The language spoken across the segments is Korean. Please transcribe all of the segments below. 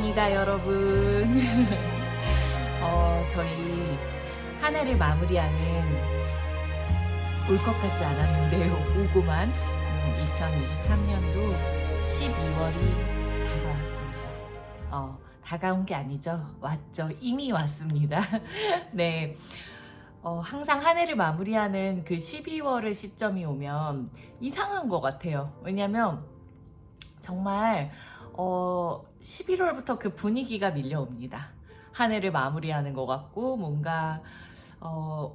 반갑습니다, 여러분. 저희 한 해를 마무리하는 올 것 같지 않았는데요. 오고만 2023년도 12월이 다가왔습니다. 다가온 게 아니죠. 왔죠. 이미 왔습니다. 네. 항상 한 해를 마무리하는 그 12월의 시점이 오면 이상한 것 같아요. 왜냐면 정말 11월부터 그 분위기가 밀려옵니다. 한 해를 마무리하는 것 같고 뭔가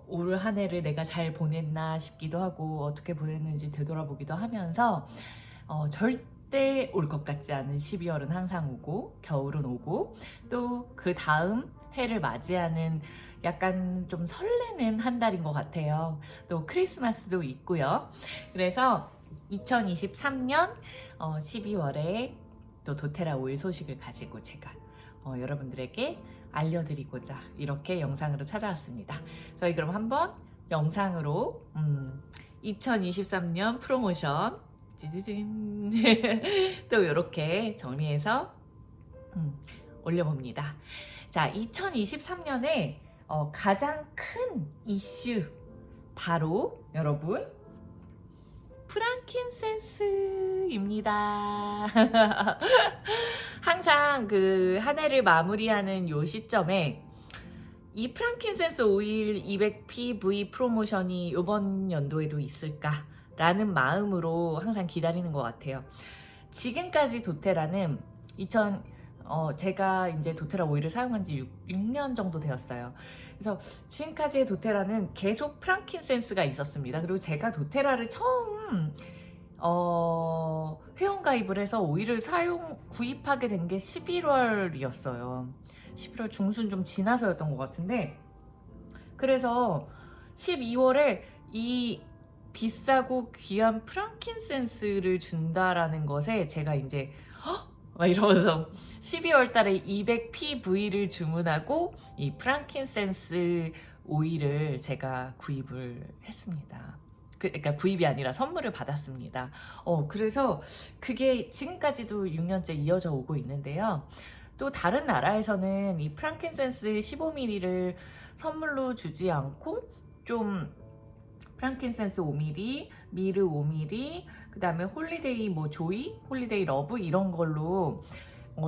올 한 해를 내가 잘 보냈나 싶기도 하고 어떻게 보냈는지 되돌아보기도 하면서 절대 올 것 같지 않은 12월은 항상 오고 겨울은 오고 또 그 다음 해를 맞이하는 약간 좀 설레는 한 달인 것 같아요. 또 크리스마스도 있고요. 그래서 2023년 12월에 또 도테라 오일 소식을 가지고 제가 여러분들에게 알려드리고자 이렇게 영상으로 찾아왔습니다. 저희 그럼 한번 영상으로 2023년 프로모션 찌지진 또 이렇게 정리해서 올려봅니다. 자, 2023년에 가장 큰 이슈 바로 여러분 프랑킨센스입니다. 항상 그 한 해를 마무리하는 요 시점에 이 프랑킨센스 오일 200PV 프로모션이 이번 연도에도 있을까라는 마음으로 항상 기다리는 것 같아요. 지금까지 도테라는 제가 이제 도테라 오일을 사용한 지 6년 정도 되었어요. 그래서 지금까지의 도테라는 계속 프랑킨센스가 있었습니다. 그리고 제가 도테라를 처음 회원가입을 해서 오일을 구입하게 된 게 11월이었어요. 11월 중순 좀 지나서였던 것 같은데, 그래서 12월에 이 비싸고 귀한 프랑킨센스를 준다라는 것에 제가 이제 막 이러면서 12월 달에 200PV를 주문하고 이 프랑킨센스 오일을 제가 구입을 했습니다. 그러니까 구입이 아니라 선물을 받았습니다. 그래서 그게 지금까지도 6년째 이어져 오고 있는데요. 또 다른 나라에서는 이 프랑킨센스 15ml를 선물로 주지 않고 좀 프랑킨센스 5ml, 미르 5ml, 그 다음에 홀리데이 조이, 홀리데이 러브 이런 걸로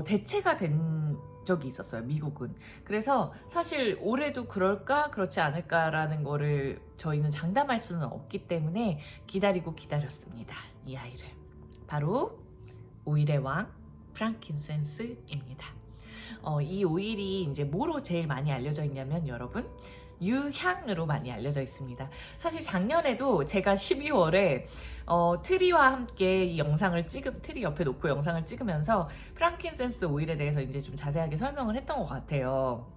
대체가 된 적이 있었어요, 미국은. 그래서 사실 올해도 그럴까 그렇지 않을까라는 거를 저희는 장담할 수는 없기 때문에 기다렸습니다. 이 아이를. 바로 오일의 왕 프랑킨센스입니다. 이 오일이 이제 뭐로 제일 많이 알려져 있냐면 여러분, 유향으로 많이 알려져 있습니다. 사실 작년에도 제가 12월에 트리와 함께 이 트리 옆에 놓고 영상을 찍으면서 프랑킨센스 오일에 대해서 이제 좀 자세하게 설명을 했던 것 같아요.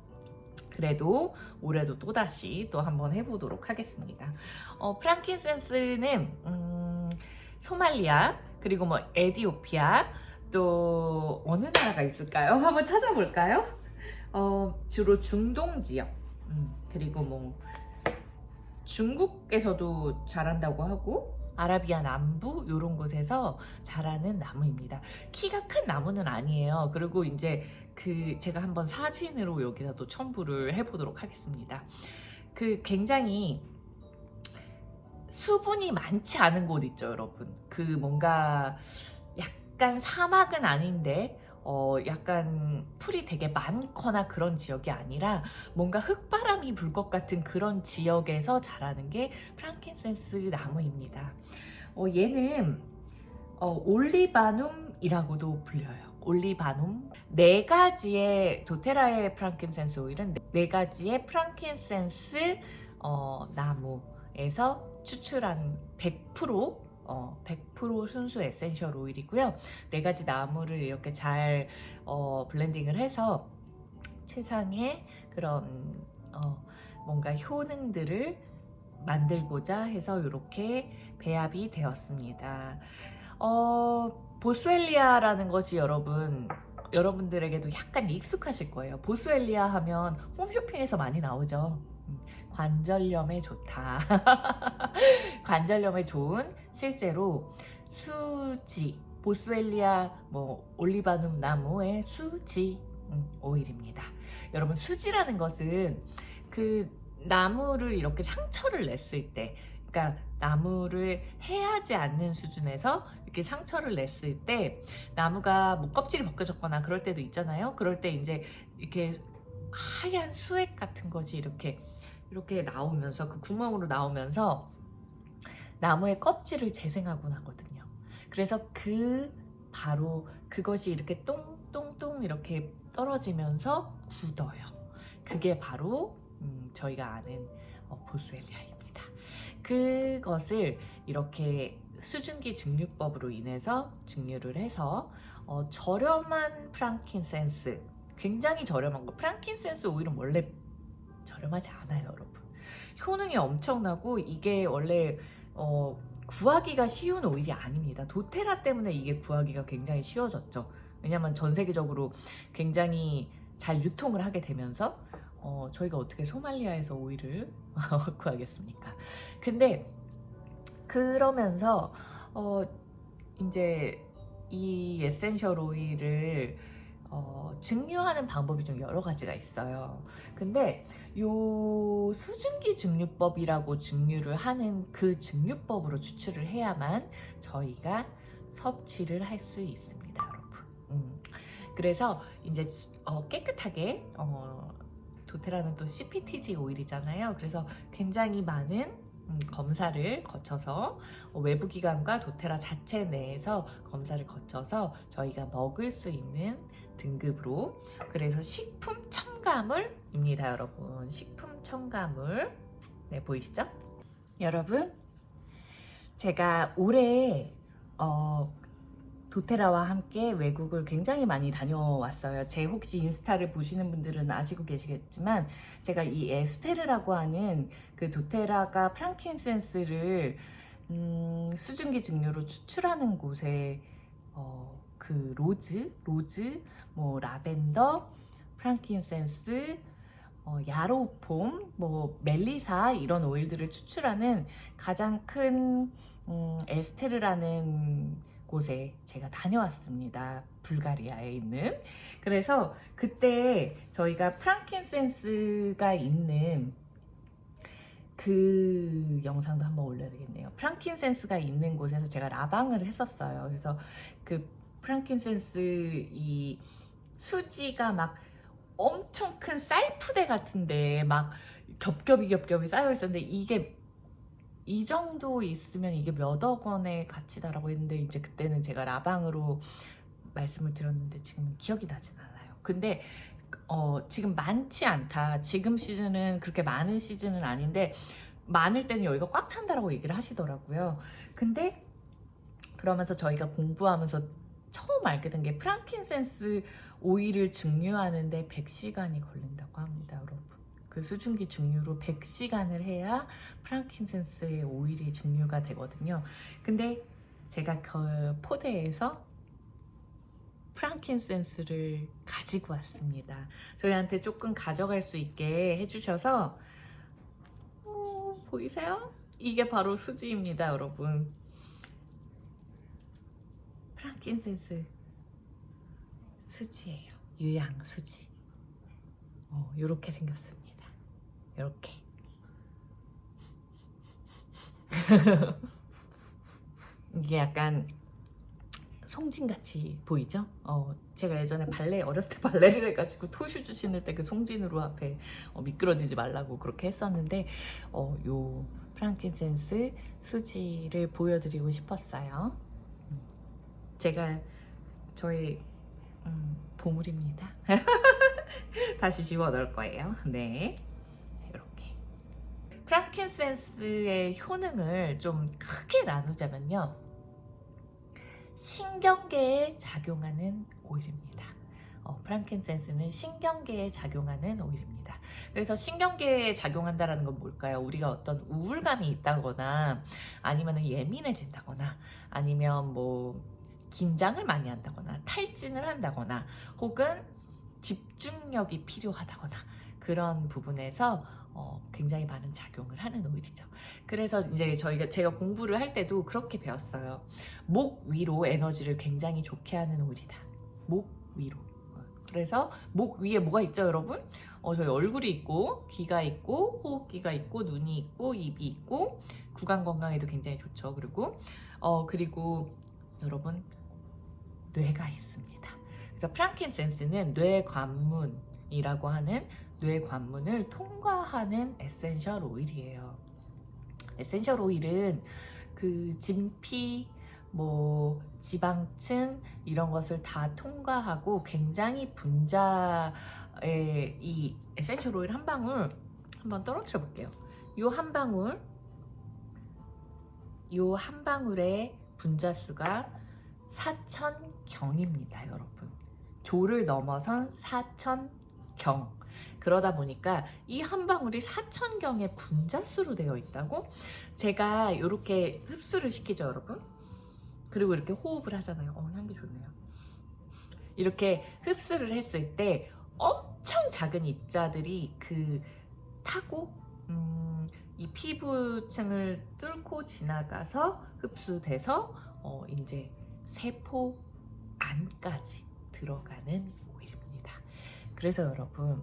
그래도 올해도 또다시 또 한번 해보도록 하겠습니다. 프랑킨센스는 소말리아, 그리고 에디오피아, 또 어느 나라가 있을까요? 한번 찾아볼까요? 주로 중동 지역, 그리고 중국에서도 자란다고 하고 아라비아 남부 이런 곳에서 자라는 나무입니다. 키가 큰 나무는 아니에요. 그리고 이제 제가 한번 사진으로 여기다 또 첨부를 해보도록 하겠습니다. 굉장히 수분이 많지 않은 곳 있죠, 여러분. 뭔가 약간 사막은 아닌데 약간 풀이 되게 많거나 그런 지역이 아니라 뭔가 흙바람이 불 것 같은 그런 지역에서 자라는 게 프랑킨센스 나무입니다. 얘는 올리바눔이라고도 불려요. 올리바눔. 4가지의 도테라의 프랑킨센스 오일은 4가지의 프랑킨센스 나무에서 추출한 100% 순수 에센셜 오일이고요. 4가지 나무를 이렇게 잘 블렌딩을 해서 최상의 그런 뭔가 효능들을 만들고자 해서 이렇게 배합이 되었습니다. 보스웰리아라는 것이 여러분들에게도 약간 익숙하실 거예요. 보스웰리아 하면 홈쇼핑에서 많이 나오죠. 관절염에 좋다. 관절염에 좋은 실제로 수지, 보스웰리아 올리바눔 나무의 수지 오일입니다. 여러분, 수지라는 것은 그 나무를 이렇게 상처를 냈을 때, 그러니까 나무를 해하지 않는 수준에서 이렇게 상처를 냈을 때 나무가 뭐 껍질이 벗겨졌거나 그럴 때도 있잖아요. 그럴 때 이제 이렇게 하얀 수액 같은 것이 이렇게 나오면서, 그 구멍으로 나오면서 나무의 껍질을 재생하곤 하거든요. 그래서 바로 그것이 이렇게 똥똥똥 이렇게 떨어지면서 굳어요. 그게 바로 저희가 아는 보스웰리아입니다. 그것을 이렇게 수증기 증류법으로 인해서 증류를 해서 저렴한 프랑킨센스, 굉장히 저렴한 거. 프랑킨센스 오일은 원래 저렴하지 않아요, 여러분. 효능이 엄청나고 이게 원래 구하기가 쉬운 오일이 아닙니다. 도테라 때문에 이게 구하기가 굉장히 쉬워졌죠. 왜냐면 전 세계적으로 굉장히 잘 유통을 하게 되면서 저희가 어떻게 소말리아에서 오일을 구하겠습니까? 근데 그러면서 이제 이 에센셜 오일을 증류하는 방법이 좀 여러 가지가 있어요. 근데 요 수증기 증류법이라고 증류를 하는 그 증류법으로 추출을 해야만 저희가 섭취를 할 수 있습니다, 여러분. 그래서 이제 깨끗하게 도테라는 또 CPTG 오일이잖아요. 그래서 굉장히 많은 검사를 거쳐서 외부기관과 도테라 자체 내에서 검사를 거쳐서 저희가 먹을 수 있는 등급으로, 그래서 식품 첨가물입니다, 여러분. 식품 첨가물. 네, 보이시죠? 여러분, 제가 올해 도테라와 함께 외국을 굉장히 많이 다녀왔어요. 제 혹시 인스타를 보시는 분들은 아시고 계시겠지만, 제가 이 에스테르라고 하는 그 도테라가 프랑킨센스를 수증기 증류로 추출하는 곳에 그 로즈, 뭐 라벤더, 프랑킨센스, 야로폼, 뭐 멜리사 이런 오일들을 추출하는 가장 큰 에스테르라는 곳에 제가 다녀왔습니다. 불가리아에 있는. 그래서 그때 저희가 프랑킨센스가 있는 그 영상도 한번 올려야 되겠네요. 프랑킨센스가 있는 곳에서 제가 라방을 했었어요. 그래서 그 프랑킨센스 이 수지가 막 엄청 큰 쌀푸대 같은데 막 겹겹이 쌓여 있었는데, 이게 이 정도 있으면 이게 몇억 원의 가치다라고 했는데, 이제 그때는 제가 라방으로 말씀을 드렸는데 지금 기억이 나진 않아요. 근데 지금 많지 않다. 지금 시즌은 그렇게 많은 시즌은 아닌데 많을 때는 여기가 꽉 찬다라고 얘기를 하시더라고요. 근데 그러면서 저희가 공부하면서 처음 알게 된 게, 프랑킨센스 오일을 증류하는데 100시간이 걸린다고 합니다, 여러분. 그 수증기 증류로 100시간을 해야 프랑킨센스의 오일이 증류가 되거든요. 근데 제가 그 포대에서 프랑킨센스를 가지고 왔습니다. 저희한테 조금 가져갈 수 있게 해주셔서, 보이세요? 이게 바로 수지입니다, 여러분. 프랑킨센스 수지예요. 유양 수지. 요렇게 생겼습니다. 요렇게. 이게 약간 송진같이 보이죠? 제가 예전에 어렸을 때 발레를 해가지고 토슈즈 신을 때 그 송진으로 앞에 미끄러지지 말라고 그렇게 했었는데, 요 프랑킨센스 수지를 보여드리고 싶었어요. 제가 저의 보물입니다. 다시 집어 넣을 거예요. 네, 이렇게. 프랑킨센스의 효능을 좀 크게 나누자면요, 신경계에 작용하는 오일입니다. 프랑킨센스는 신경계에 작용하는 오일입니다. 그래서 신경계에 작용한다는 건 뭘까요? 우리가 어떤 우울감이 있다거나, 아니면 예민해진다거나, 아니면 뭐 긴장을 많이 한다거나, 탈진을 한다거나, 혹은 집중력이 필요하다거나, 그런 부분에서 굉장히 많은 작용을 하는 오일이죠. 그래서 이제 제가 공부를 할 때도 그렇게 배웠어요. 목 위로 에너지를 굉장히 좋게 하는 오일이다. 목 위로. 그래서 목 위에 뭐가 있죠, 여러분? 저희 얼굴이 있고, 귀가 있고, 호흡기가 있고, 눈이 있고, 입이 있고, 구강 건강에도 굉장히 좋죠. 그리고 여러분, 뇌가 있습니다. 그래서 프랑킨센스는 뇌 관문이라고 하는 뇌 관문을 통과하는 에센셜 오일이에요. 에센셜 오일은 그 진피, 뭐 지방층 이런 것을 다 통과하고 굉장히 분자의 이 에센셜 오일 한 방울 한번 떨어뜨려 볼게요. 요 한 방울의 분자 수가 4,000경입니다, 여러분. 조를 넘어선 4,000경. 그러다 보니까 이 한 방울이 4,000경의 분자수로 되어 있다고? 제가 이렇게 흡수를 시키죠, 여러분. 그리고 이렇게 호흡을 하잖아요. 향기 좋네요. 이렇게 흡수를 했을 때 엄청 작은 입자들이 타고 이 피부층을 뚫고 지나가서 흡수돼서 이제 세포 안까지 들어가는 오일입니다. 그래서 여러분,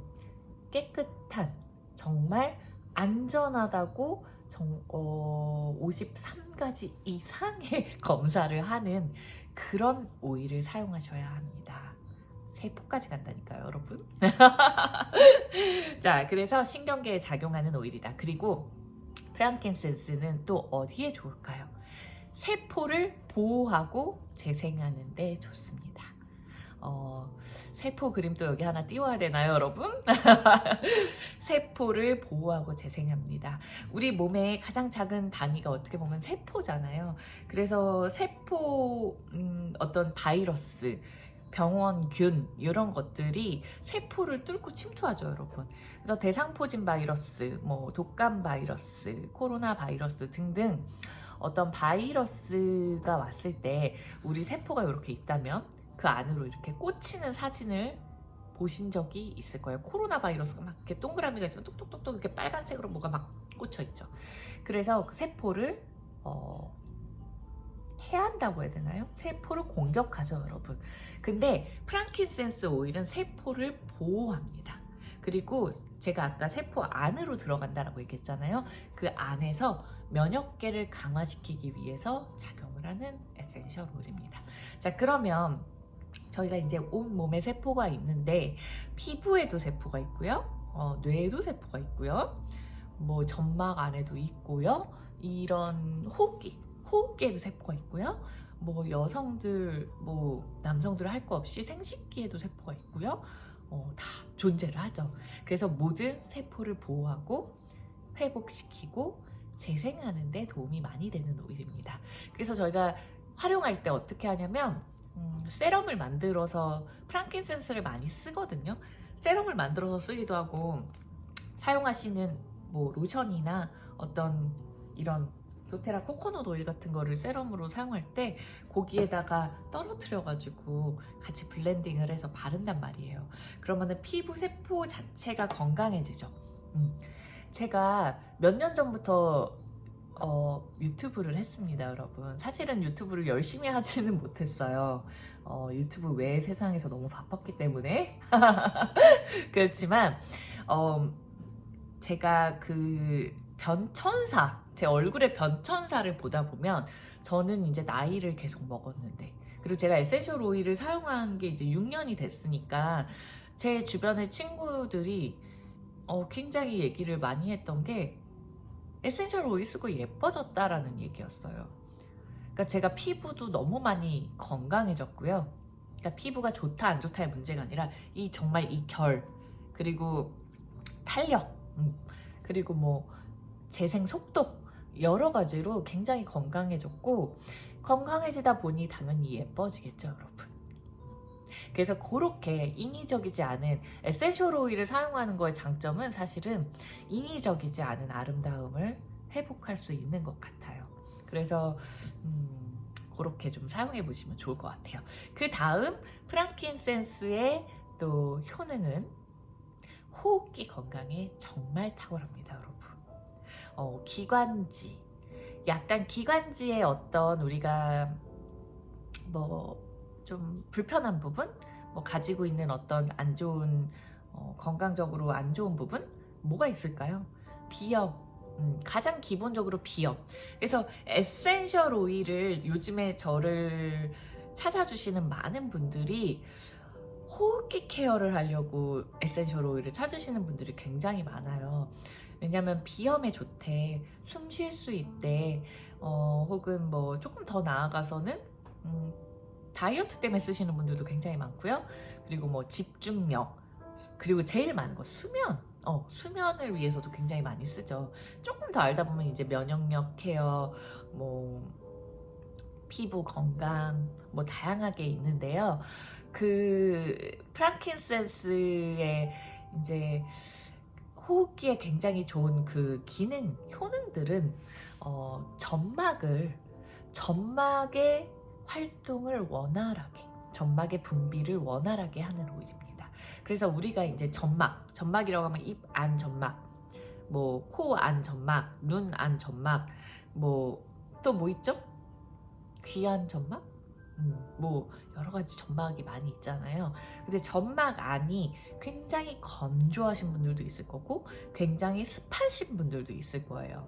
깨끗한, 정말 안전하다고 53가지 이상의 검사를 하는 그런 오일을 사용하셔야 합니다. 세포까지 간다니까요, 여러분. 자, 그래서 신경계에 작용하는 오일이다. 그리고 프랑킨센스는 또 어디에 좋을까요? 세포를 보호하고 재생하는 데 좋습니다. 세포 그림도 여기 하나 띄워야 되나요, 여러분? 세포를 보호하고 재생합니다. 우리 몸의 가장 작은 단위가 어떻게 보면 세포잖아요. 그래서 세포, 어떤 바이러스, 병원균 이런 것들이 세포를 뚫고 침투하죠, 여러분. 그래서 대상포진 바이러스, 뭐 독감 바이러스, 코로나 바이러스 등등 어떤 바이러스가 왔을 때 우리 세포가 이렇게 있다면 그 안으로 이렇게 꽂히는 사진을 보신 적이 있을 거예요. 코로나 바이러스가 막 이렇게 동그라미가 있으면 똑똑똑똑 이렇게 빨간색으로 뭐가 막 꽂혀 있죠. 그래서 그 세포를 해한다고 해야 되나요? 세포를 공격하죠, 여러분. 근데 프랑킨센스 오일은 세포를 보호합니다. 그리고 제가 아까 세포 안으로 들어간다라고 얘기했잖아요. 그 안에서 면역계를 강화시키기 위해서 작용을 하는 에센셜 오일입니다. 자, 그러면 저희가 이제 온몸에 세포가 있는데 피부에도 세포가 있고요. 뇌에도 세포가 있고요. 뭐 점막 안에도 있고요. 이런 호흡기에도 세포가 있고요. 뭐 여성들, 뭐 남성들 할 거 없이 생식기에도 세포가 있고요. 다 존재를 하죠. 그래서 모든 세포를 보호하고 회복시키고 재생하는 데 도움이 많이 되는 오일입니다. 그래서 저희가 활용할 때 어떻게 하냐면 세럼을 만들어서 프랑킨센스를 많이 쓰거든요. 세럼을 만들어서 쓰기도 하고, 사용하시는 뭐 로션이나 어떤 이런 도테라 코코넛 오일 같은 거를 세럼으로 사용할 때 거기에다가 떨어뜨려 가지고 같이 블렌딩을 해서 바른단 말이에요. 그러면은 피부 세포 자체가 건강해지죠. 제가 몇 년 전부터 유튜브를 했습니다, 여러분. 사실은 유튜브를 열심히 하지는 못했어요. 유튜브 외의 세상에서 너무 바빴기 때문에. 그렇지만 제가 그 변천사, 제 얼굴의 변천사를 보다 보면 저는 이제 나이를 계속 먹었는데, 그리고 제가 에센셜 오일을 사용한 게 이제 6년이 됐으니까 제 주변의 친구들이 굉장히 얘기를 많이 했던 게 에센셜 오일 쓰고 예뻐졌다라는 얘기였어요. 그러니까 제가 피부도 너무 많이 건강해졌고요. 그러니까 피부가 좋다 안 좋다의 문제가 아니라 정말 이 결, 그리고 탄력, 그리고 뭐 재생 속도, 여러 가지로 굉장히 건강해졌고, 건강해지다 보니 당연히 예뻐지겠죠, 여러분. 그래서 그렇게 인위적이지 않은 에센셜 오일을 사용하는 거의 장점은 사실은 인위적이지 않은 아름다움을 회복할 수 있는 것 같아요. 그래서 그렇게 좀 사용해 보시면 좋을 것 같아요. 그 다음 프랑킨센스의 또 효능은 호흡기 건강에 정말 탁월합니다, 여러분. 기관지, 약간 기관지의 어떤 우리가 뭐 좀 불편한 부분, 뭐 가지고 있는 어떤 안 좋은 건강적으로 안 좋은 부분 뭐가 있을까요? 비염. 가장 기본적으로 비염. 그래서 에센셜 오일을 요즘에 저를 찾아주시는 많은 분들이 호흡기 케어를 하려고 에센셜 오일을 찾으시는 분들이 굉장히 많아요. 왜냐면 비염에 좋대, 숨 쉴 수 있대, 혹은 뭐 조금 더 나아가서는 다이어트 때문에 쓰시는 분들도 굉장히 많고요. 그리고 뭐 집중력, 그리고 제일 많은 거 수면. 수면을 위해서도 굉장히 많이 쓰죠. 조금 더 알다 보면 이제 면역력 케어, 뭐 피부 건강, 뭐 다양하게 있는데요. 그 프랑킨센스의 이제 호흡기에 굉장히 좋은 그 기능, 효능들은 점막의 활동을 원활하게, 점막의 분비를 원활하게 하는 오일입니다. 그래서 우리가 이제 점막이라고 하면 입 안 점막, 뭐 코 안 점막, 눈 안 점막, 뭐 또 뭐 있죠? 귀 안 점막? 뭐 여러 가지 점막이 많이 있잖아요. 근데 점막 안이 굉장히 건조하신 분들도 있을 거고 굉장히 습하신 분들도 있을 거예요.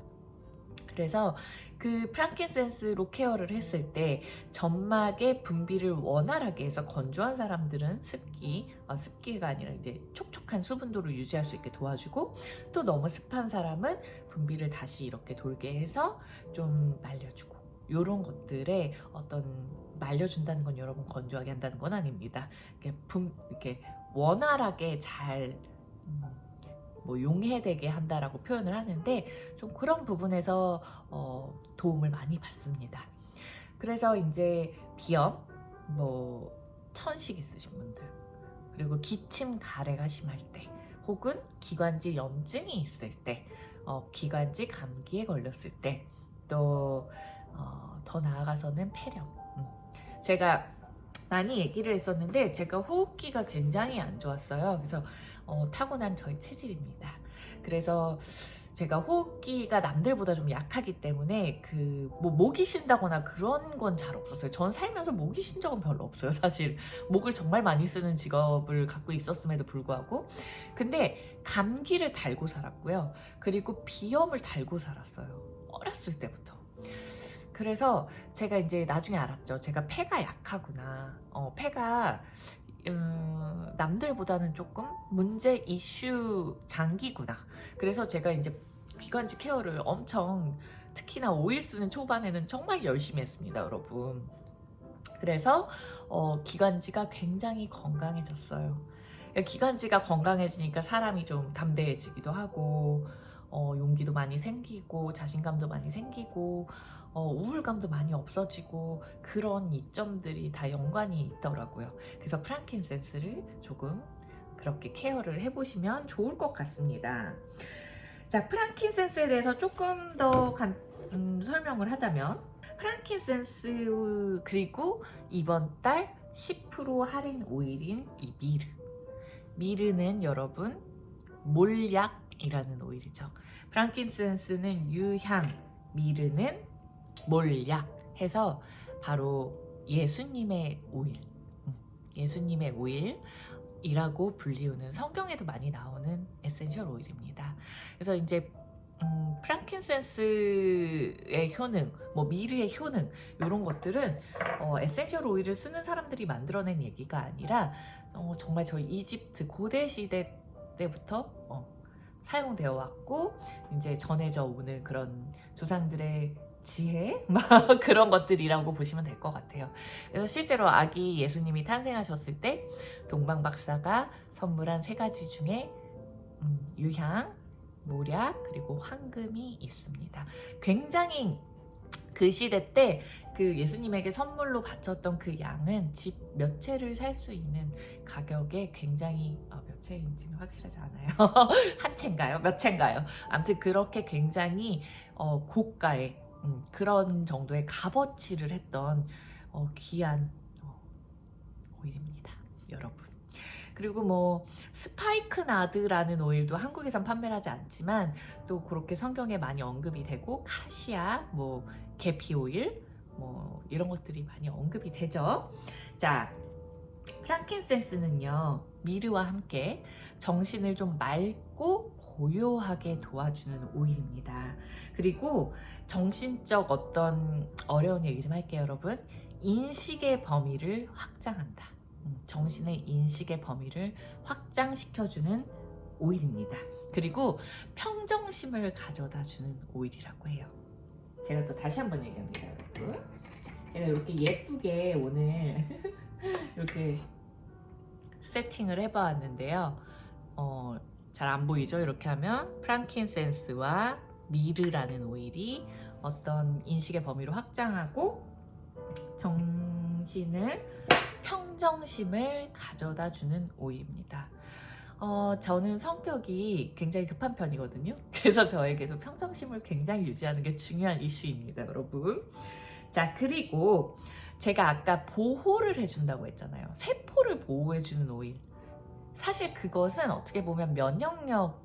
그래서 그 프랑킨센스로 케어를 했을 때 점막의 분비를 원활하게 해서 건조한 사람들은 습기가 아니라 이제 촉촉한 수분도를 유지할 수 있게 도와주고, 또 너무 습한 사람은 분비를 다시 이렇게 돌게 해서 좀 말려주고, 이런 것들에 어떤 말려준다는 건 여러분 건조하게 한다는 건 아닙니다. 이렇게 원활하게 잘 뭐 용해되게 한다라고 표현을 하는데, 좀 그런 부분에서 도움을 많이 받습니다. 그래서 이제 비염, 뭐 천식 있으신 분들, 그리고 기침 가래가 심할 때, 혹은 기관지 염증이 있을 때, 기관지 감기에 걸렸을 때, 또 더 나아가서는 폐렴. 제가 많이 얘기를 했었는데 제가 호흡기가 굉장히 안 좋았어요. 그래서 타고난 저의 체질입니다. 그래서 제가 호흡기가 남들보다 좀 약하기 때문에 뭐 목이 쉰다거나 그런 건 잘 없었어요. 전 살면서 목이 쉰 적은 별로 없어요. 사실 목을 정말 많이 쓰는 직업을 갖고 있었음에도 불구하고. 근데 감기를 달고 살았고요. 그리고 비염을 달고 살았어요. 어렸을 때부터. 그래서 제가 이제 나중에 알았죠. 제가 폐가 약하구나. 폐가 남들보다는 조금 문제 이슈 장기구나. 그래서 제가 이제 기관지 케어를 엄청, 특히나 오일 쓰는 초반에는 정말 열심히 했습니다, 여러분. 그래서 기관지가 굉장히 건강해졌어요. 기관지가 건강해지니까 사람이 좀 담대해지기도 하고, 용기도 많이 생기고, 자신감도 많이 생기고, 우울감도 많이 없어지고, 그런 이점들이 다 연관이 있더라고요. 그래서 프랑킨센스를 조금 그렇게 케어를 해보시면 좋을 것 같습니다. 자, 프랑킨센스에 대해서 조금 더 설명을 하자면, 프랑킨센스, 그리고 이번 달 10% 할인 오일인 이 미르는 여러분 몰약이라는 오일이죠. 프랑킨센스는 유향, 미르는 몰약 해서 바로 예수님의 오일이라고 불리우는, 성경에도 많이 나오는 에센셜 오일입니다. 그래서 이제 프랑킨센스의 효능, 뭐 미르의 효능, 이런 것들은 에센셜 오일을 쓰는 사람들이 만들어낸 얘기가 아니라 정말 저희 이집트 고대 시대 때부터 사용되어 왔고, 이제 전해져 오는 그런 조상들의 지혜 막 그런 것들이라고 보시면 될 것 같아요. 그래서 실제로 아기 예수님이 탄생하셨을 때 동방 박사가 선물한 3가지 중에 유향, 모략, 그리고 황금이 있습니다. 굉장히 그 시대 때 그 예수님에게 선물로 바쳤던 그 양은 집 몇 채를 살 수 있는 가격에 굉장히, 몇 채인지는 확실하지 않아요. 한 채인가요? 몇 채인가요? 아무튼 그렇게 굉장히 고가의 그런 정도의 값어치를 했던 귀한 오일입니다, 여러분. 그리고 뭐 스파이크나드라는 오일도 한국에선 판매를 하지 않지만 또 그렇게 성경에 많이 언급이 되고, 카시아, 뭐 계피 오일, 뭐 이런 것들이 많이 언급이 되죠. 자, 프랑킨센스는요, 미르와 함께 정신을 좀 맑고 고요하게 도와주는 오일입니다. 그리고 정신적 어떤 어려운 얘기 좀 할게요, 여러분. 인식의 범위를 확장한다. 정신의 인식의 범위를 확장시켜주는 오일입니다. 그리고 평정심을 가져다 주는 오일이라고 해요. 제가 또 다시 한번 얘기합니다, 여러분. 제가 이렇게 예쁘게 오늘 이렇게 세팅을 해봤는데요. 잘 안 보이죠? 이렇게 하면 프랑킨센스와 미르라는 오일이 어떤 인식의 범위를 확장하고 정신을 평정심을 가져다 주는 오일입니다. 저는 성격이 굉장히 급한 편이거든요. 그래서 저에게도 평정심을 굉장히 유지하는 게 중요한 이슈입니다, 여러분. 자, 그리고 제가 아까 보호를 해준다고 했잖아요. 세포를 보호해주는 오일. 사실 그것은 어떻게 보면 면역력을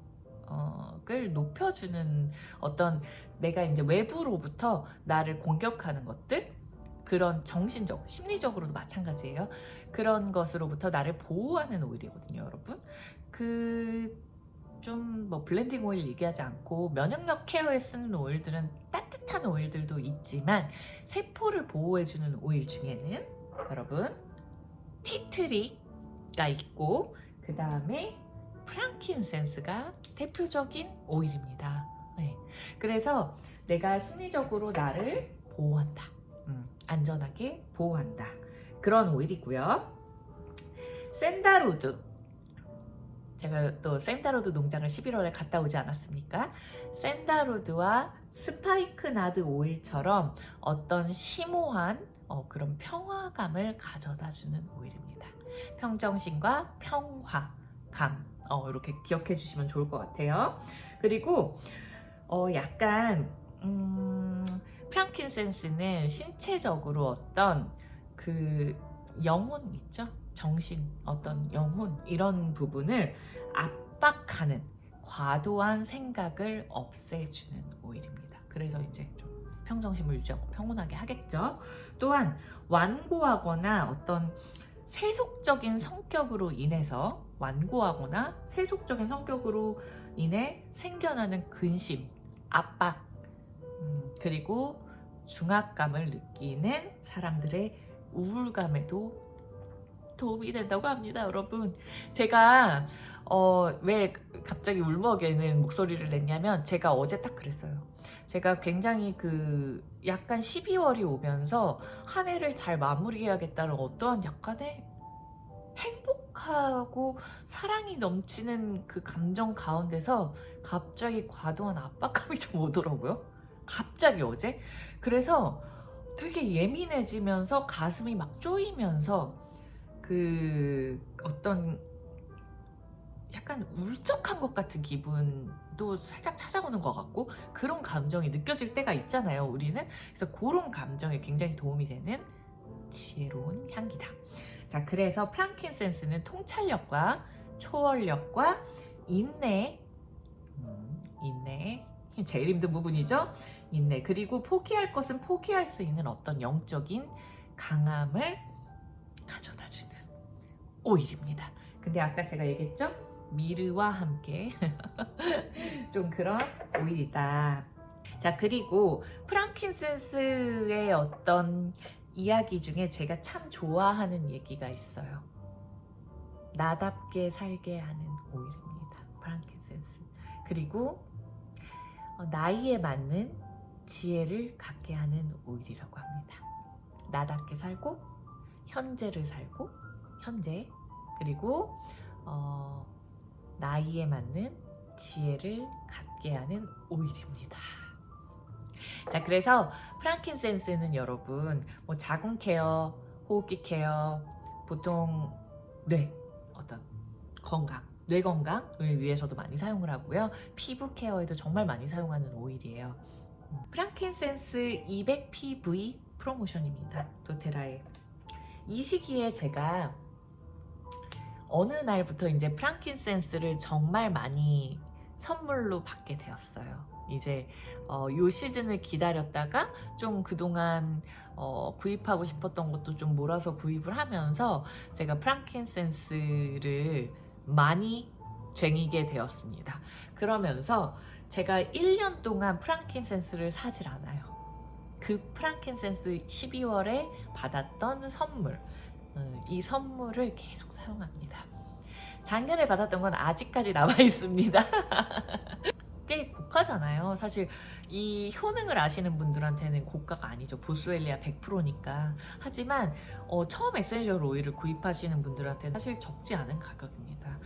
높여주는 어떤 내가 이제 외부로부터 나를 공격하는 것들, 그런 정신적, 심리적으로도 마찬가지예요. 그런 것으로부터 나를 보호하는 오일이거든요, 여러분. 좀 뭐 블렌딩 오일 얘기하지 않고 면역력 케어에 쓰는 오일들은 따뜻한 오일들도 있지만 세포를 보호해주는 오일 중에는 여러분 티트리가 있고 그 다음에 프랑킨센스가 대표적인 오일입니다. 네. 그래서 내가 심리적으로 나를 보호한다. 안전하게 보호한다. 그런 오일이고요. 샌다로드. 제가 또 샌다로드 농장을 11월에 갔다 오지 않았습니까? 샌다로드와 스파이크나드 오일처럼 어떤 심오한 그런 평화감을 가져다 주는 오일입니다. 평정심과 평화감. 이렇게 기억해 주시면 좋을 것 같아요. 그리고 약간 프랑킨센스는 신체적으로 어떤 그 영혼 있죠? 정신, 어떤 영혼 이런 부분을 압박하는 과도한 생각을 없애주는 오일입니다. 그래서 이제 좀 평정심을 유지하고 평온하게 하겠죠. 또한 완고하거나 어떤 세속적인 성격으로 인해서 생겨나는 근심, 압박, 그리고 중압감을 느끼는 사람들의 우울감에도 도움이 된다고 합니다, 여러분. 제가 왜 갑자기 울먹이는 목소리를 냈냐면 제가 어제 딱 그랬어요. 제가 굉장히 약간 12월이 오면서 한 해를 잘 마무리해야겠다는 어떠한 약간의 행복하고 사랑이 넘치는 그 감정 가운데서 갑자기 과도한 압박감이 좀 오더라고요. 갑자기 어제. 그래서 되게 예민해지면서 가슴이 막 쪼이면서 어떤 약간 울적한 것 같은 기분도 살짝 찾아오는 것 같고 그런 감정이 느껴질 때가 있잖아요, 우리는. 그래서 그런 감정에 굉장히 도움이 되는 지혜로운 향기다. 자, 그래서 프랑킨센스는 통찰력과 초월력과 인내, 제일 힘든 부분이죠. 인내, 그리고 포기할 것은 포기할 수 있는 어떤 영적인 강함을 가져다주는 오일입니다. 근데 아까 제가 얘기했죠? 미르와 함께 좀 그런 오일이다. 자, 그리고 프랑킨센스의 어떤 이야기 중에 제가 참 좋아하는 얘기가 있어요. 나답게 살게 하는 오일입니다. 프랑킨센스. 그리고 나이에 맞는 지혜를 갖게 하는 오일이라고 합니다. 나답게 살고 현재를 살고 그리고 나이에 맞는 지혜를 갖게 하는 오일입니다. 자, 그래서 프랑킨센스는 여러분 자궁 케어, 호흡기 케어, 보통 뇌 건강을 위해서도 많이 사용을 하고요. 피부 케어에도 정말 많이 사용하는 오일이에요. 프랑킨센스 200PV 프로모션입니다. 도테라의. 이 시기에 제가 어느 날부터 이제 프랑킨센스를 정말 많이 선물로 받게 되었어요. 이제 요 시즌을 기다렸다가 좀 그동안 구입하고 싶었던 것도 좀 몰아서 구입을 하면서 제가 프랑킨센스를 많이 쟁이게 되었습니다. 그러면서 제가 1년 동안 프랑킨센스를 사질 않아요. 그 프랑킨센스 12월에 받았던 선물, 이 선물을 계속 사용합니다. 작년에 받았던 건 아직까지 남아 있습니다. 꽤 고가잖아요. 사실 이 효능을 아시는 분들한테는 고가가 아니죠. 보스웰리아 100%니까. 하지만 처음 에센셜 오일을 구입하시는 분들한테는 사실 적지 않은 가격입니다.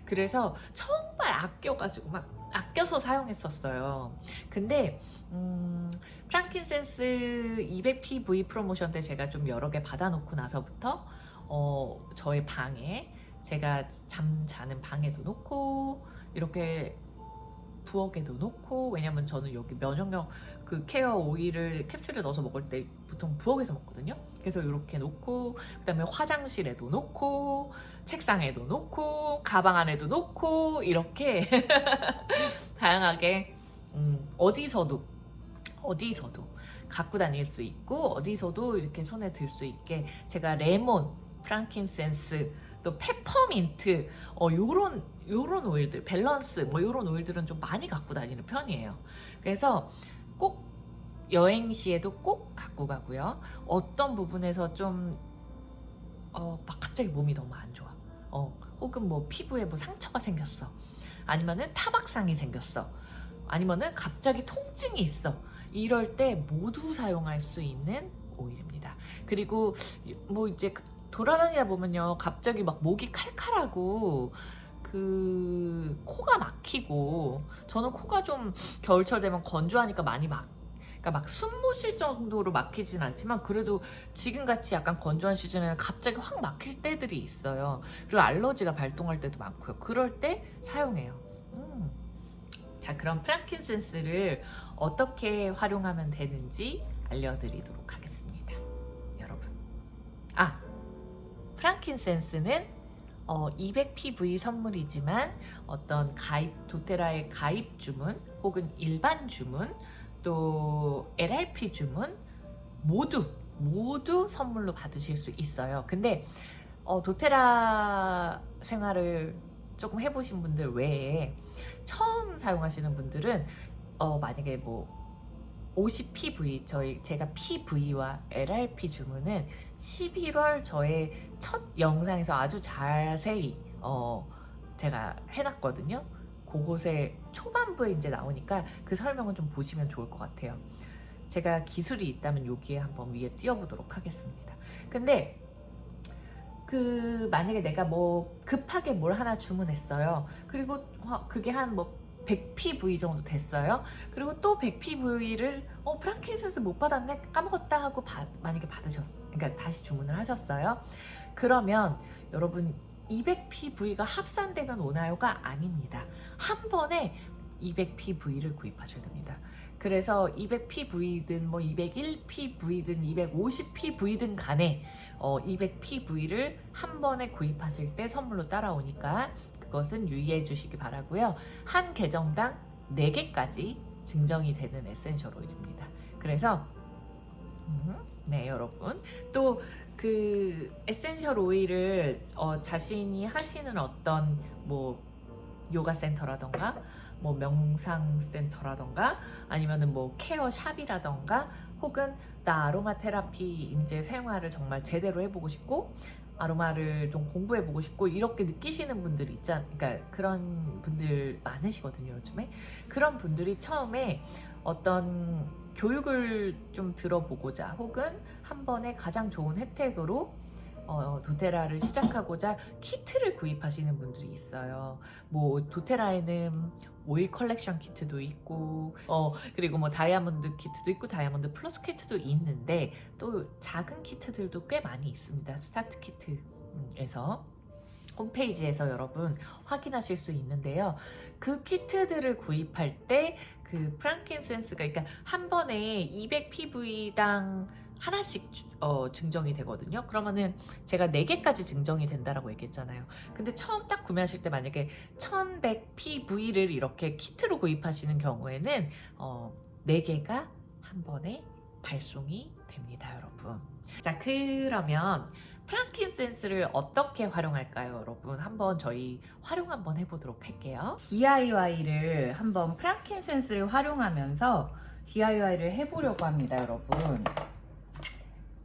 그래서 정말 아껴가지고 막 아껴서 사용했었어요. 근데 프랑킨센스 200PV 프로모션 때 제가 좀 여러 개 받아놓고 나서부터 저의 방에, 제가 자는 방에도 놓고 이렇게 부엌에도 놓고, 왜냐면 저는 여기 면역력 그 케어 오일을 캡슐에 넣어서 먹을 때 보통 부엌에서 먹거든요. 그래서 이렇게 놓고, 그 다음에 화장실에도 놓고, 책상에도 놓고, 가방 안에도 놓고, 이렇게 다양하게 어디서도 갖고 다닐 수 있고, 어디서도 이렇게 손에 들 수 있게 제가 레몬, 프랑킨센스, 또 페퍼민트, 요런 오일들, 밸런스, 뭐 요런 오일들은 좀 많이 갖고 다니는 편이에요. 그래서 꼭 여행 시에도 꼭 갖고 가고요. 어떤 부분에서 좀 막 갑자기 몸이 너무 안 좋아. 혹은 뭐 피부에 뭐 상처가 생겼어. 아니면은 타박상이 생겼어. 아니면은 갑자기 통증이 있어. 이럴 때 모두 사용할 수 있는 오일입니다. 그리고 뭐 이제 돌아다니다 보면요, 갑자기 막 목이 칼칼하고 그 코가 막히고, 저는 코가 좀 겨울철 되면 건조하니까 많이 그러니까 막 숨 못 쉴 정도로 막히진 않지만 그래도 지금같이 약간 건조한 시즌에는 갑자기 확 막힐 때들이 있어요. 그리고 알러지가 발동할 때도 많고요. 그럴 때 사용해요. 자, 그럼 프랑킨센스를 어떻게 활용하면 되는지 알려드리도록 하겠습니다. 여러분, 프랑킨센스는 200PV 선물이지만 어떤 도테라의 가입 주문 혹은 일반 주문, 또 LRP 주문 모두 선물로 받으실 수 있어요. 근데 도테라 생활을 조금 해보신 분들 외에 처음 사용하시는 분들은 만약에 뭐 50PV, 제가 PV와 LRP 주문은 11월 저의 첫 영상에서 아주 자세히 제가 해놨거든요. 그곳에 초반부에 이제 나오니까 그 설명은 좀 보시면 좋을 것 같아요. 제가 기술이 있다면 여기에 한번 위에 띄워보도록 하겠습니다. 근데 만약에 내가 뭐 급하게 뭘 하나 주문했어요. 그리고 그게 한 뭐 100PV 정도 됐어요. 그리고 또 100PV를 프랑킨센스 못 받았네, 까먹었다 하고 만약에 그러니까 다시 주문을 하셨어요. 그러면 여러분 200PV가 합산되면 오나요가 아닙니다. 한 번에 200PV를 구입하셔야 됩니다. 그래서 200PV든 뭐 201PV든 250PV든 간에 200PV를 한 번에 구입하실 때 선물로 따라오니까 그것은 유의해 주시기 바라고요. 한 계정당 4개까지 증정이 되는 에센셜 오일입니다. 그래서 네, 여러분, 또 그 에센셜 오일을 자신이 하시는 어떤 뭐 요가 센터라던가 뭐 명상 센터라던가 아니면은 뭐 케어 샵이라던가, 혹은 나 아로마 테라피 이제 생활을 정말 제대로 해보고 싶고 아로마를 좀 공부해보고 싶고 이렇게 느끼시는 분들이 그러니까 그런 분들 많으시거든요, 요즘에. 그런 분들이 처음에 어떤 교육을 좀 들어보고자, 혹은 한 번에 가장 좋은 혜택으로 도테라를 시작하고자 키트를 구입하시는 분들이 있어요. 뭐 도테라에는 오일 컬렉션 키트도 있고 그리고 뭐 다이아몬드 키트도 있고 다이아몬드 플러스 키트도 있는데, 또 작은 키트들도 꽤 많이 있습니다. 스타트 키트에서 홈페이지에서 여러분 확인하실 수 있는데요. 그 키트들을 구입할 때 그 프랑킨센스가, 그러니까 한 번에 200PV당 하나씩 증정이 되거든요. 그러면은 제가 4개까지 증정이 된다라고 얘기했잖아요. 근데 처음 딱 구매하실 때 만약에 1100PV를 이렇게 키트로 구입하시는 경우에는 4개가 한 번에 발송이 됩니다, 여러분. 자, 그러면 프랑킨센스를 어떻게 활용할까요, 여러분? 한번 저희 활용 한번 해보도록 할게요. DIY를 한번 프랑킨센스를 활용하면서 DIY를 해보려고 합니다, 여러분.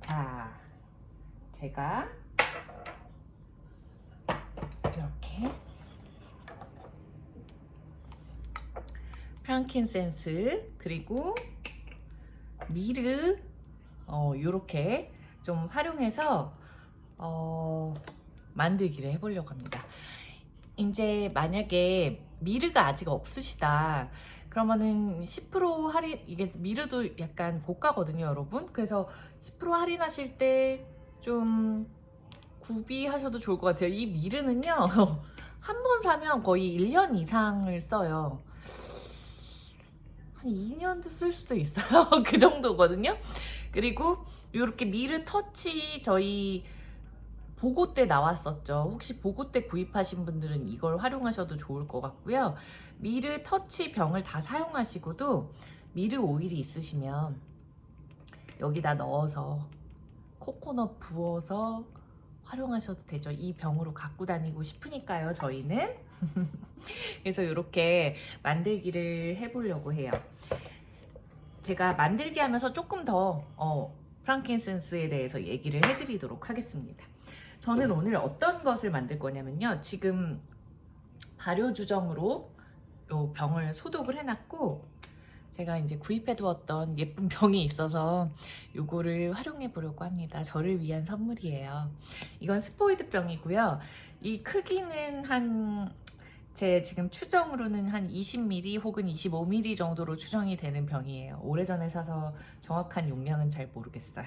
자, 제가 이렇게 프랑킨센스 그리고 미르 요렇게 좀 활용해서 만들기를 해보려고 합니다. 이제 만약에 미르가 아직 없으시다 그러면은 10% 할인, 이게 미르도 약간 고가거든요, 여러분. 그래서 10% 할인하실 때 좀 구비하셔도 좋을 것 같아요. 이 미르는요 한 번 사면 거의 1년 이상을 써요. 한 2년도 쓸 수도 있어요. 그 정도거든요. 그리고 이렇게 미르 터치 저희 보고 때 나왔었죠. 혹시 보고 때 구입하신 분들은 이걸 활용하셔도 좋을 것 같고요. 미르 터치 병을 다 사용하시고도 미르 오일이 있으시면 여기다 넣어서 코코넛 부어서 활용하셔도 되죠. 이 병으로 갖고 다니고 싶으니까요, 저희는. 그래서 이렇게 만들기를 해보려고 해요. 제가 만들기 하면서 조금 더 프랑킨센스에 대해서 얘기를 해드리도록 하겠습니다. 저는 오늘 어떤 것을 만들 거냐면요. 지금 발효주정으로 요 병을 소독을 해놨고 제가 이제 구입해두었던 예쁜 병이 있어서 요거를 활용해 보려고 합니다. 저를 위한 선물이에요. 이건 스포이드 병이고요. 이 크기는 제 지금 추정으로는 한 20ml 혹은 25ml 정도로 추정이 되는 병이에요. 오래전에 사서 정확한 용량은 잘 모르겠어요.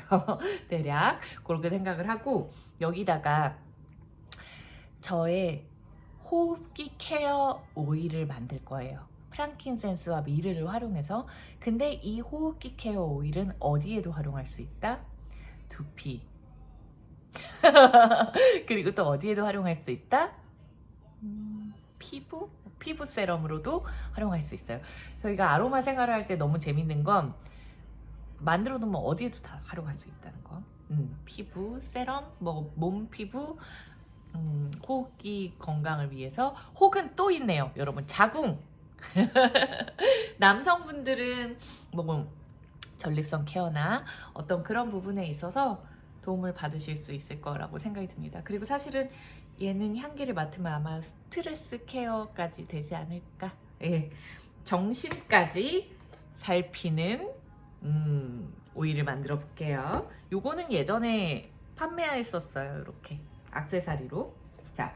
대략 그렇게 생각을 하고 여기다가 저의 호흡기 케어 오일을 만들 거예요. 프랑킨센스와 미르를 활용해서. 근데 이 호흡기 케어 오일은 어디에도 활용할 수 있다? 두피. 그리고 또 어디에도 활용할 수 있다? 피부 세럼으로도 활용할 수 있어요. 저희가 아로마 생활을 할 때 너무 재밌는 건 만들어 놓으면 어디에도 다 활용할 수 있다는 거. 피부 세럼, 뭐 몸 피부, 호흡기 건강을 위해서. 혹은 또 있네요, 여러분, 자궁. 남성분들은 뭐 전립선 케어나 어떤 그런 부분에 있어서 도움을 받으실 수 있을 거라고 생각이 듭니다. 그리고 사실은 얘는 향기를 맡으면 아마 스트레스 케어까지 되지 않을까. 예. 정신까지 살피는 오일을 만들어 볼게요. 요거는 예전에 판매했었어요. 이렇게 액세서리로. 자,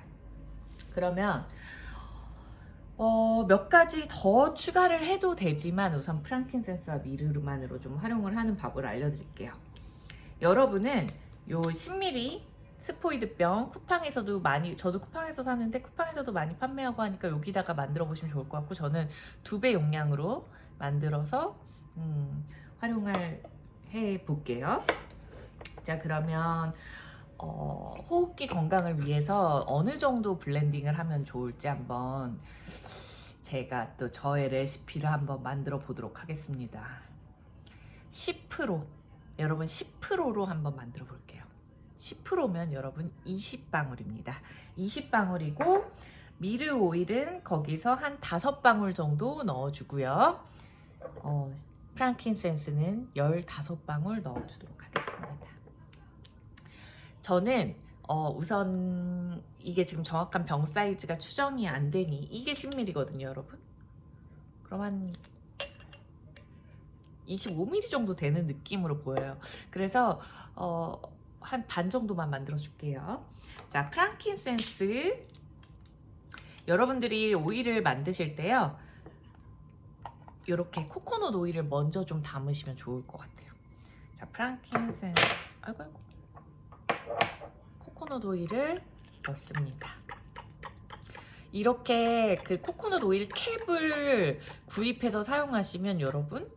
그러면 몇 가지 더 추가를 해도 되지만 우선 프랑킨센스와 미르만으로 좀 활용을 하는 방법을 알려드릴게요. 여러분은 요 10ml 스포이드병 쿠팡에서도 많이, 저도 쿠팡에서 사는데 쿠팡에서도 많이 판매하고 하니까 여기다가 만들어 보시면 좋을 것 같고, 저는 2배 용량으로 만들어서 활용을 해 볼게요. 자, 그러면 호흡기 건강을 위해서 어느 정도 블렌딩을 하면 좋을지 한번 제가 또 저의 레시피를 한번 만들어 보도록 하겠습니다. 10% 여러분 10%로 한번 만들어 볼게요. 10%면 여러분 20방울입니다. 20방울이고 미르 오일은 거기서 한 5방울 정도 넣어주고요. 프랑킨센스는 15방울 넣어주도록 하겠습니다. 저는 우선 이게 지금 정확한 병 사이즈가 추정이 안 되니 이게 10ml거든요, 여러분. 그럼 한 25ml 정도 되는 느낌으로 보여요. 그래서 한 반 정도만 만들어 줄게요. 자, 프랑킨센스 여러분들이 오일을 만드실 때요, 이렇게 코코넛 오일을 먼저 좀 담으시면 좋을 것 같아요. 자, 프랑킨센스 아이고 코코넛 오일을 넣습니다. 이렇게 그 코코넛 오일 캡을 구입해서 사용하시면 여러분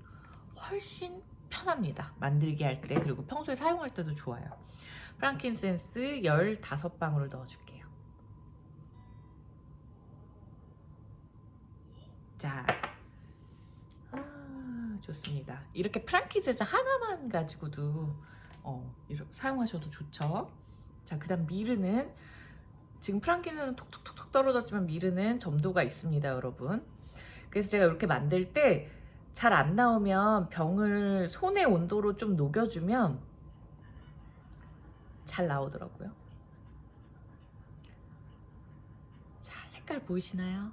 훨씬 편합니다. 만들기 할 때, 그리고 평소에 사용할 때도 좋아요. 프랑킨센스 15방울을 넣어줄게요. 자, 좋습니다. 이렇게 프랑킨센스 하나만 가지고도 이렇게 사용하셔도 좋죠. 자, 그 다음 미르는, 지금 프랑킨센스는 톡톡톡톡 떨어졌지만 미르는 점도가 있습니다, 여러분. 그래서 제가 이렇게 만들 때 잘 안 나오면 병을 손의 온도로 좀 녹여주면 잘 나오더라고요. 자, 색깔 보이시나요?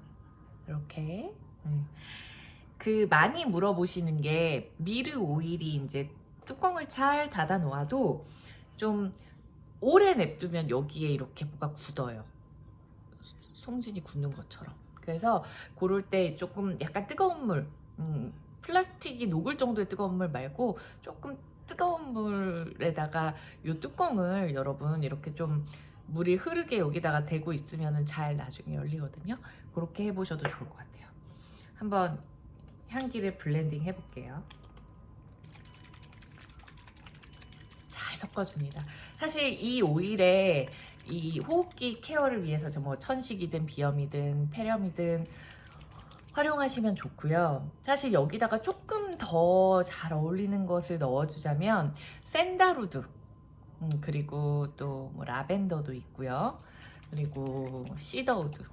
이렇게. 그 많이 물어보시는 게 미르 오일이 이제 뚜껑을 잘 닫아 놓아도 좀 오래 냅두면 여기에 이렇게 뭐가 굳어요. 송진이 굳는 것처럼. 그래서 고를 때 조금 약간 뜨거운 물, 플라스틱이 녹을 정도의 뜨거운 물 말고 조금 뜨거운 물에다가 이 뚜껑을 여러분 이렇게 좀 물이 흐르게 여기다가 대고 있으면 잘 나중에 열리거든요. 그렇게 해보셔도 좋을 것 같아요. 한번 향기를 블렌딩 해볼게요. 잘 섞어줍니다. 사실 이 오일에 이 호흡기 케어를 위해서 뭐 천식이든 비염이든 폐렴이든 활용하시면 좋고요. 사실 여기다가 조금 더 잘 어울리는 것을 넣어주자면 샌다루드, 그리고 또 뭐 라벤더도 있고요. 그리고 시더우드,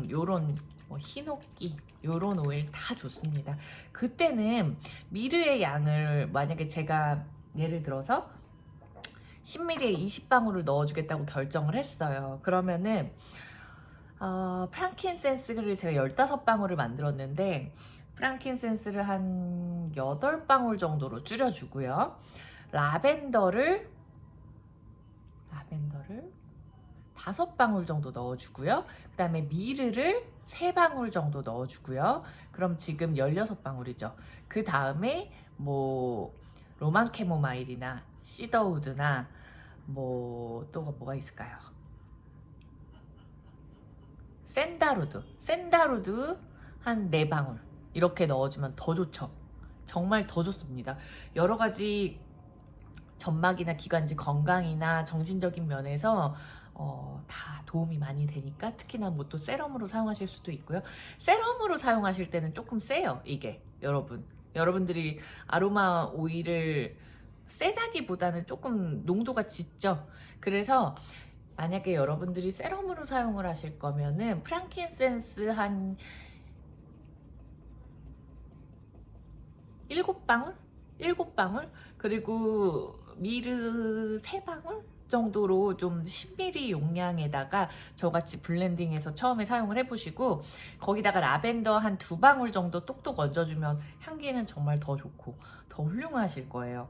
요런 뭐 히노끼, 요런 오일 다 좋습니다. 그때는 미르의 양을 만약에 제가 예를 들어서 10ml에 20방울을 넣어주겠다고 결정을 했어요. 그러면은 프랑킨센스를 제가 15방울을 만들었는데 프랑킨센스를 한 8방울 정도로 줄여주고요. 라벤더를 5방울 정도 넣어주고요. 그 다음에 미르를 3방울 정도 넣어주고요. 그럼 지금 16방울이죠. 그 다음에 뭐 로만 캐모마일이나 시더우드나 뭐 또 뭐가 있을까요? 샌다루드 한 4방울 이렇게 넣어주면 더 좋죠. 정말 더 좋습니다. 여러 가지 점막이나 기관지 건강이나 정신적인 면에서 다 도움이 많이 되니까, 특히나 뭐 또 세럼으로 사용하실 수도 있고요. 세럼으로 사용하실 때는 조금 세요. 이게 여러분들이 아로마 오일을 세다기보다는 조금 농도가 짙죠. 그래서 만약에 여러분들이 세럼으로 사용을 하실 거면은 프랑킨센스 한 7방울? 그리고 미르 3방울 정도로 좀 10ml 용량에다가 저같이 블렌딩해서 처음에 사용을 해보시고, 거기다가 라벤더 한 2방울 정도 똑똑 얹어주면 향기는 정말 더 좋고 더 훌륭하실 거예요.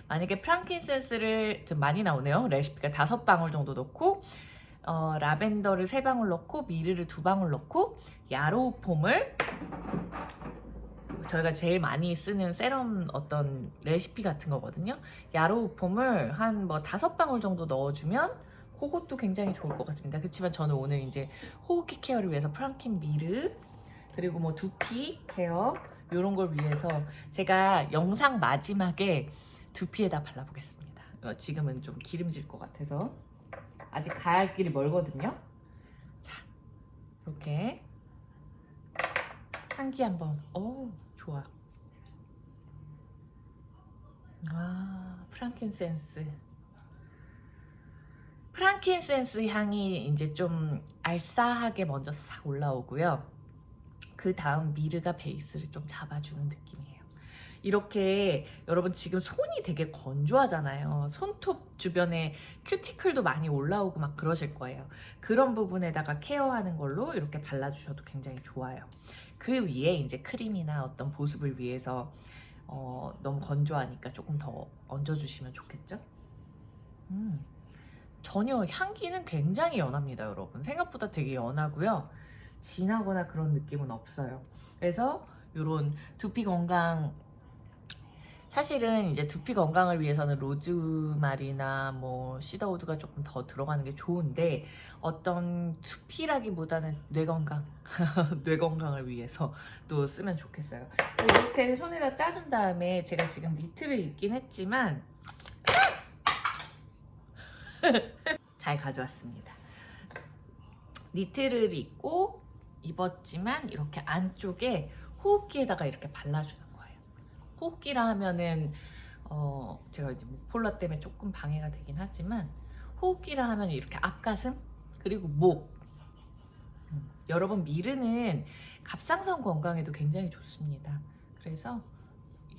만약에 프랑킨센스를 좀 많이 나오네요. 레시피가 5방울 정도 넣고 라벤더를 3방울 넣고 미르를 2방울 넣고 야로우 폼을, 저희가 제일 많이 쓰는 세럼 어떤 레시피 같은 거거든요. 야로우 폼을 한 뭐 5방울 정도 넣어주면 그것도 굉장히 좋을 것 같습니다. 그렇지만 저는 오늘 이제 호흡기 케어를 위해서 프랑킨 미르, 그리고 뭐 두피 케어 이런 걸 위해서 제가 영상 마지막에 두피에다 발라보겠습니다. 지금은 좀 기름질 것 같아서 아직 가야 할 길이 멀거든요. 자, 이렇게 향기 한번. 좋아. 프랑킨센스 향이 이제 좀 알싸하게 먼저 싹 올라오고요. 그 다음 미르가 베이스를 좀 잡아주는 느낌이에요. 이렇게 여러분 지금 손이 되게 건조하잖아요. 손톱 주변에 큐티클도 많이 올라오고 막 그러실 거예요. 그런 부분에다가 케어하는 걸로 이렇게 발라주셔도 굉장히 좋아요. 그 위에 이제 크림이나 어떤 보습을 위해서 너무 건조하니까 조금 더 얹어주시면 좋겠죠? 전혀 향기는 굉장히 연합니다, 여러분. 생각보다 되게 연하고요. 진하거나 그런 느낌은 없어요. 그래서 이런 두피 건강 사실은 이제 두피 건강을 위해서는 로즈마리나 뭐 시더우드가 조금 더 들어가는 게 좋은데 어떤 두피라기보다는 뇌 건강, 뇌 건강을 위해서 또 쓰면 좋겠어요. 이렇게 손에다 짜준 다음에 제가 지금 니트를 입긴 했지만 잘 가져왔습니다. 니트를 입었지만 이렇게 안쪽에 호흡기에다가 이렇게 발라주는 거예요. 호흡기라 하면은 제가 이제 목폴라 때문에 조금 방해가 되긴 하지만 호흡기라 하면 이렇게 앞가슴 그리고 목 여러분 미르는 갑상선 건강에도 굉장히 좋습니다. 그래서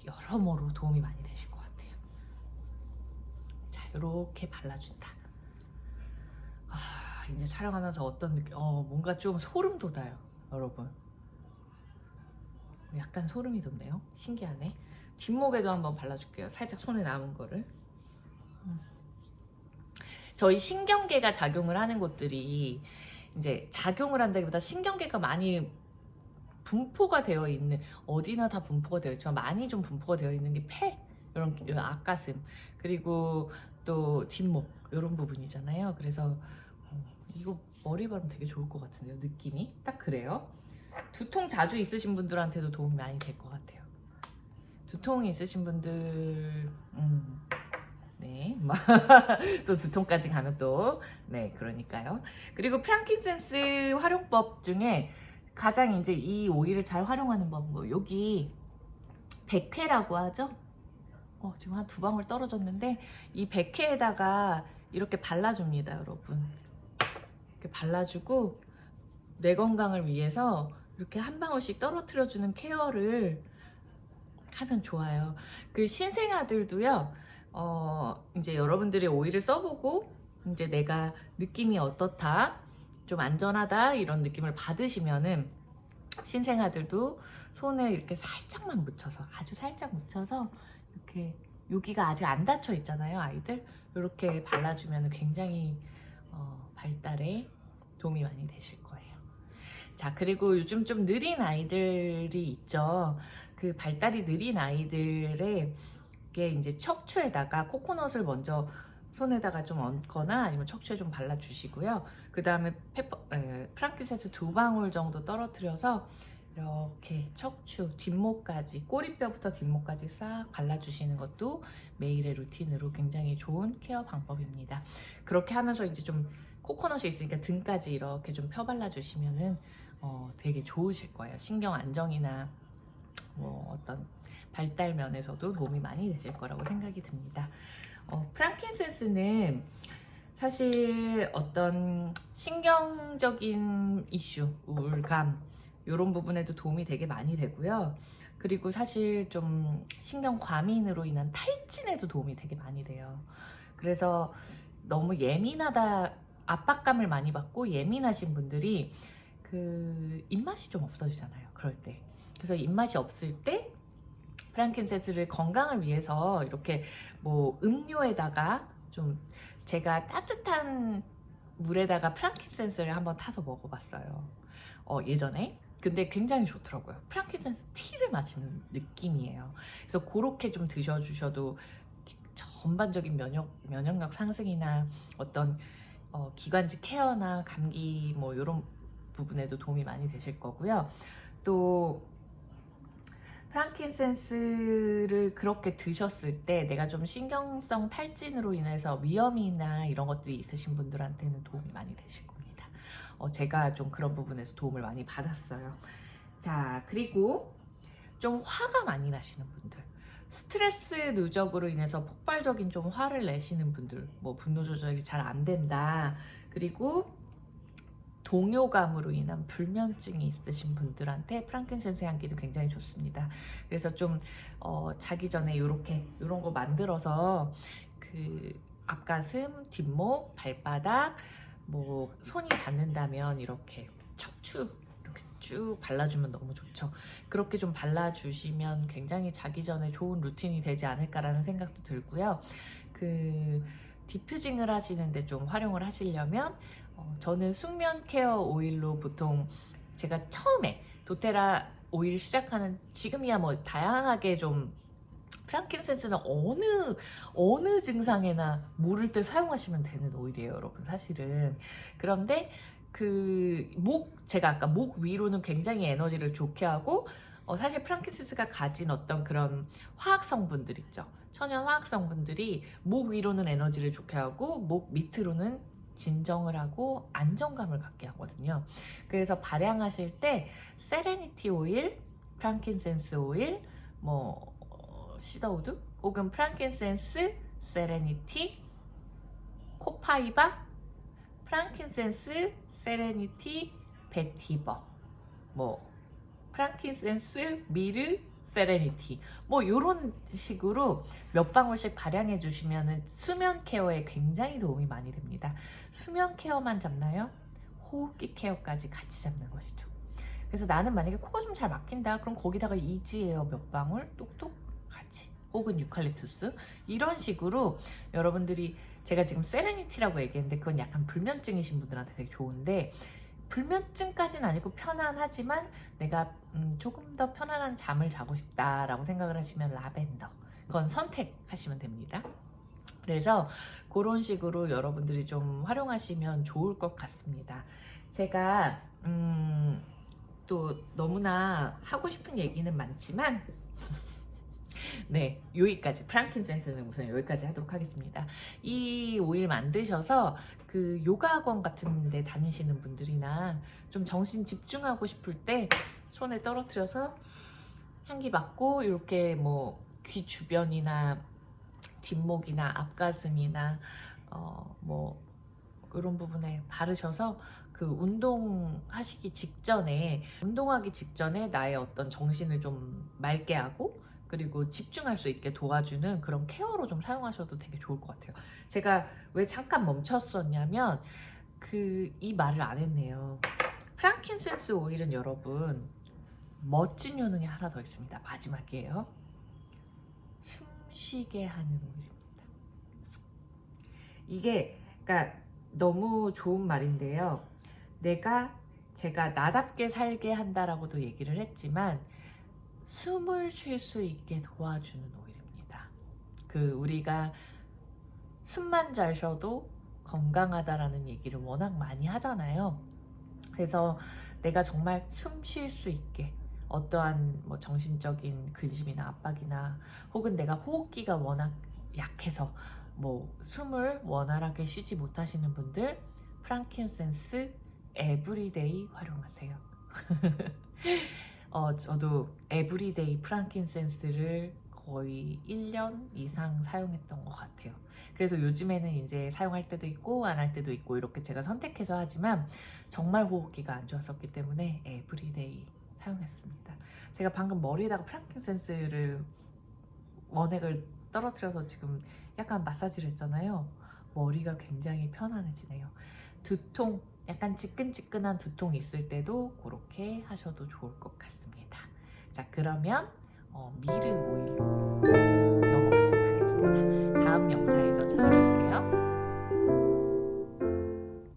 여러모로 도움이 많이 되실 것 같아요. 자, 이렇게 발라준다. 이제 촬영하면서 어떤 느낌? 뭔가 좀 소름 돋아요, 여러분. 약간 소름이 돋네요. 신기하네. 뒷목에도 한번 발라줄게요. 살짝 손에 남은 거를. 저희 신경계가 작용을 하는 곳들이 이제 작용을 한다기보다 신경계가 많이 분포가 되어 있는 어디나 다 분포가 되어 있지만 많이 좀 분포가 되어 있는 게 폐, 이런 앞가슴 그리고 또 뒷목 이런 부분이잖아요. 그래서 이거 머리 바르면 되게 좋을 것 같은데요. 느낌이 딱 그래요. 두통 자주 있으신 분들한테도 도움이 많이 될 것 같아요. 두통이 있으신 분들 네. 또 두통까지 가면 또 네, 그러니까요. 그리고 프랑킨센스 활용법 중에 가장 이제 이 오일을 잘 활용하는 법, 뭐 여기 백회라고 하죠. 지금 한 2방울 떨어졌는데 이 백회에다가 이렇게 발라줍니다, 여러분. 이렇게 발라주고 뇌 건강을 위해서 이렇게 한 방울씩 떨어뜨려주는 케어를 하면 좋아요. 그 신생아들도요. 이제 여러분들이 오일을 써보고 이제 내가 느낌이 어떻다, 좀 안전하다 이런 느낌을 받으시면은 신생아들도 손에 이렇게 살짝만 묻혀서 아주 살짝 묻혀서 이렇게 여기가 아직 안 닫혀 있잖아요, 아이들. 이렇게 발라주면 굉장히 발달에 도움이 많이 되실 거예요. 자, 그리고 요즘 좀 느린 아이들이 있죠. 그 발달이 느린 아이들의 게 이제 척추에다가 코코넛을 먼저 손에다가 좀 얹거나 아니면 척추에 좀 발라주시고요. 그 다음에 프랑킨센스 2방울 정도 떨어뜨려서 이렇게 척추 뒷목까지, 꼬리뼈부터 뒷목까지 싹 발라주시는 것도 매일의 루틴으로 굉장히 좋은 케어 방법입니다. 그렇게 하면서 이제 좀 코코넛이 있으니까 등까지 이렇게 좀 펴발라주시면은 되게 좋으실 거예요. 신경 안정이나 뭐 어떤 발달 면에서도 도움이 많이 되실 거라고 생각이 듭니다. 프랑킨센스는 사실 어떤 신경적인 이슈, 우울감 이런 부분에도 도움이 되게 많이 되고요. 그리고 사실 좀 신경 과민으로 인한 탈진에도 도움이 되게 많이 돼요. 그래서 너무 예민하다, 압박감을 많이 받고 예민하신 분들이 그 입맛이 좀 없어지잖아요. 그럴 때. 그래서 입맛이 없을 때 프랑킨센스를 건강을 위해서 이렇게 뭐 음료에다가 좀 제가 따뜻한 물에다가 프랑킨센스를 한번 타서 먹어봤어요. 예전에. 근데 굉장히 좋더라고요. 프랑킨센스 티를 마시는 느낌이에요. 그래서 그렇게 좀 드셔주셔도 전반적인 면역력 상승이나 어떤 기관지 케어나 감기 뭐 이런 부분에도 도움이 많이 되실 거고요. 또 프랑킨센스를 그렇게 드셨을 때 내가 좀 신경성 탈진으로 인해서 위염이나 이런 것들이 있으신 분들한테는 도움이 많이 되실 겁니다. 제가 좀 그런 부분에서 도움을 많이 받았어요. 자, 그리고 좀 화가 많이 나시는 분들, 스트레스 누적으로 인해서 폭발적인 좀 화를 내시는 분들, 뭐 분노 조절이 잘 안 된다, 그리고 동요감으로 인한 불면증이 있으신 분들한테 프랑킨센스 향기도 굉장히 좋습니다. 그래서 좀 자기 전에 이런 거 만들어서 그 앞가슴, 뒷목, 발바닥, 뭐 손이 닿는다면 이렇게 척추 이렇게 쭉 발라주면 너무 좋죠. 그렇게 좀 발라주시면 굉장히 자기 전에 좋은 루틴이 되지 않을까라는 생각도 들고요. 그 디퓨징을 하시는데 좀 활용을 하시려면 저는 숙면 케어 오일로 보통 제가 처음에 도테라 오일 시작하는 지금이야 뭐 다양하게 좀 프랑킨센스는 어느 증상에나 모를 때 사용하시면 되는 오일이에요, 여러분. 사실은. 그런데 제가 아까 목 위로는 굉장히 에너지를 좋게 하고, 사실 프랑킨센스가 가진 어떤 그런 화학 성분들 있죠. 천연 화학 성분들이 목 위로는 에너지를 좋게 하고 목 밑으로는 진정을 하고 안정감을 갖게 하거든요. 그래서 발향하실 때 세레니티 오일, 프랑킨센스 오일, 시더우드 혹은 프랑킨센스, 세레니티, 코파이바, 프랑킨센스, 세레니티, 베티버, 프랑킨센스, 미르, 세레니티, 요런 식으로 몇 방울씩 발향해 주시면 수면 케어에 굉장히 도움이 많이 됩니다. 수면 케어만 잡나요? 호흡기 케어까지 같이 잡는 것이죠. 그래서 나는 만약에 코가 좀 잘 막힌다, 그럼 거기다가 이지에어 몇 방울 똑똑 같이, 혹은 유칼립투스, 이런 식으로 여러분들이, 제가 지금 세레니티라고 얘기했는데 그건 약간 불면증이신 분들한테 되게 좋은데, 불면증까지는 아니고 편안하지만 내가 조금 더 편안한 잠을 자고 싶다라고 생각을 하시면 라벤더, 그건 선택하시면 됩니다. 그래서 그런 식으로 여러분들이 좀 활용하시면 좋을 것 같습니다. 제가 또 너무나 하고 싶은 얘기는 많지만 네, 여기까지, 프랑킨센스는 우선 여기까지 하도록 하겠습니다. 이 오일 만드셔서 요가 학원 같은 데 다니시는 분들이나 좀 정신 집중하고 싶을 때 손에 떨어뜨려서 향기 맡고, 이렇게 귀 주변이나 뒷목이나 앞가슴이나 이런 부분에 바르셔서 운동하기 직전에 나의 어떤 정신을 좀 맑게 하고, 그리고 집중할 수 있게 도와주는 그런 케어로 좀 사용하셔도 되게 좋을 것 같아요. 제가 왜 잠깐 멈췄었냐면 이 말을 안 했네요. 프랑킨센스 오일은 여러분 멋진 효능이 하나 더 있습니다. 마지막이에요. 숨쉬게 하는 오일입니다. 이게 그러니까 너무 좋은 말인데요. 제가 나답게 살게 한다라고도 얘기를 했지만 숨을 쉴 수 있게 도와주는 오일입니다. 우리가 숨만 잘 쉬어도 건강하다라는 얘기를 워낙 많이 하잖아요. 그래서 내가 정말 숨 쉴 수 있게, 어떠한 정신적인 근심이나 압박이나, 혹은 내가 호흡기가 워낙 약해서 숨을 원활하게 쉬지 못하시는 분들, 프랑킨센스 에브리데이 활용하세요. 저도 에브리데이 프랑킨센스를 거의 1년 이상 사용했던 것 같아요. 그래서 요즘에는 이제 사용할 때도 있고 안 할 때도 있고 이렇게 제가 선택해서 하지만, 정말 호흡기가 안 좋았었기 때문에 에브리데이 사용했습니다. 제가 방금 머리에다가 프랑킨센스를 원액을 떨어뜨려서 지금 약간 마사지를 했잖아요. 머리가 굉장히 편안해지네요. 두통, 약간 지끈지끈한 두통이 있을 때도 그렇게 하셔도 좋을 것 같습니다. 자, 그러면 미르 오일로